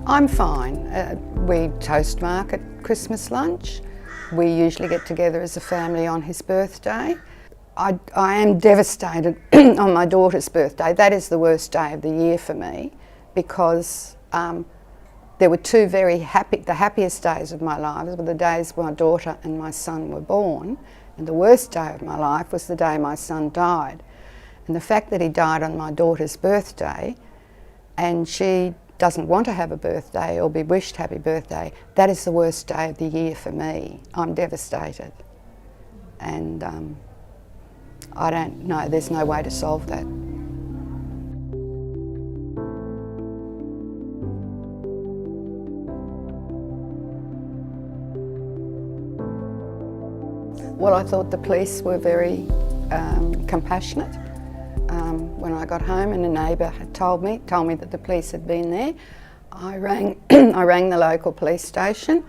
I'm fine. We toast Mark at Christmas lunch. We usually get together as a family on his birthday. I am devastated on my daughter's birthday. That is the worst day of the year for me because there were two the happiest days of my life were the days my daughter and my son were born, and the worst day of my life was the day my son died. And the fact that he died on my daughter's birthday and she doesn't want to have a birthday or be wished happy birthday, that is the worst day of the year for me. I'm devastated. And I don't know, there's no way to solve that. Well, I thought the police were very compassionate. When I got home and a neighbour had told me that the police had been there, I rang the local police station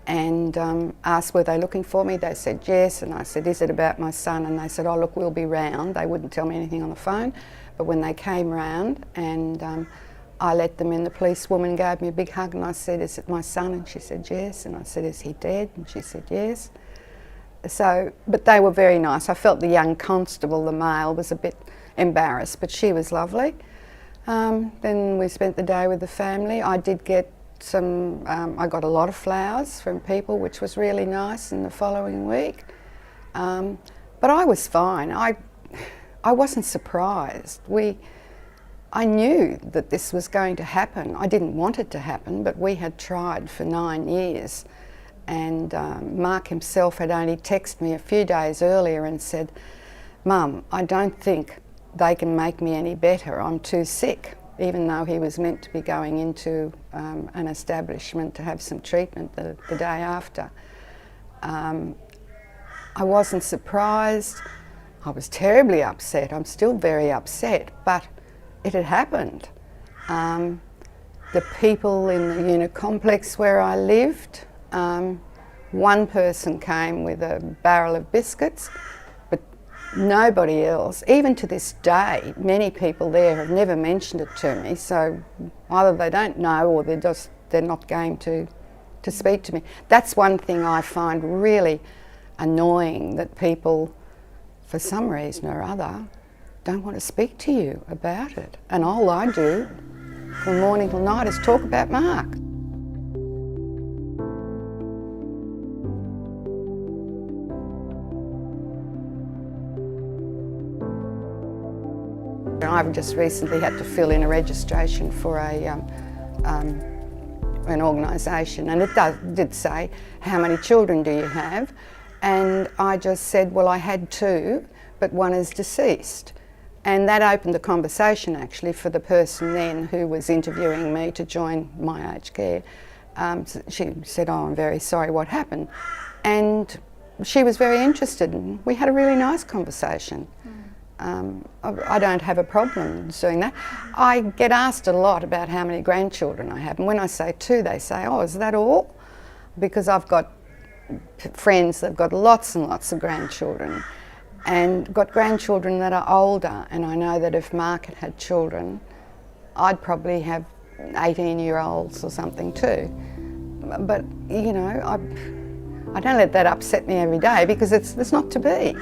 and asked were they looking for me. They said yes, and I said, is it about my son? And they said, oh look, we'll be round. They wouldn't tell me anything on the phone, but when they came round and I let them in, the policewoman gave me a big hug and I said, is it my son? And she said yes, and I said, is he dead? And she said yes. So, but they were very nice. I felt the young constable, the male, was a bit embarrassed, but she was lovely. Then we spent the day with the family. I did get I got a lot of flowers from people, which was really nice in the following week. But I was fine. I wasn't surprised. I knew that this was going to happen. I didn't want it to happen, but we had tried for 9 years. And Mark himself had only texted me a few days earlier and said, Mum, I don't think they can make me any better. I'm too sick, even though he was meant to be going into an establishment to have some treatment the day after. I wasn't surprised. I was terribly upset. I'm still very upset, but it had happened. The people in the unit complex where I lived, one person came with a barrel of biscuits, but nobody else. Even to this day, many people there have never mentioned it to me, so either they don't know or they're not going to speak to me. That's one thing I find really annoying, that people, for some reason or other, don't want to speak to you about it. And all I do from morning till night is talk about Mark. I've just recently had to fill in a registration for an organisation, and it did say, how many children do you have? And I just said, well, I had 2, but one is deceased. And that opened the conversation actually for the person then who was interviewing me to join my aged care. She said, oh, I'm very sorry, what happened? And she was very interested, and we had a really nice conversation. I don't have a problem doing that. I get asked a lot about how many grandchildren I have, and when I say 2, they say, oh, is that all? Because I've got friends that have got lots and lots of grandchildren, and got grandchildren that are older, and I know that if Mark had children, I'd probably have 18-year-olds or something too. But, you know, I don't let that upset me every day, because it's not to be.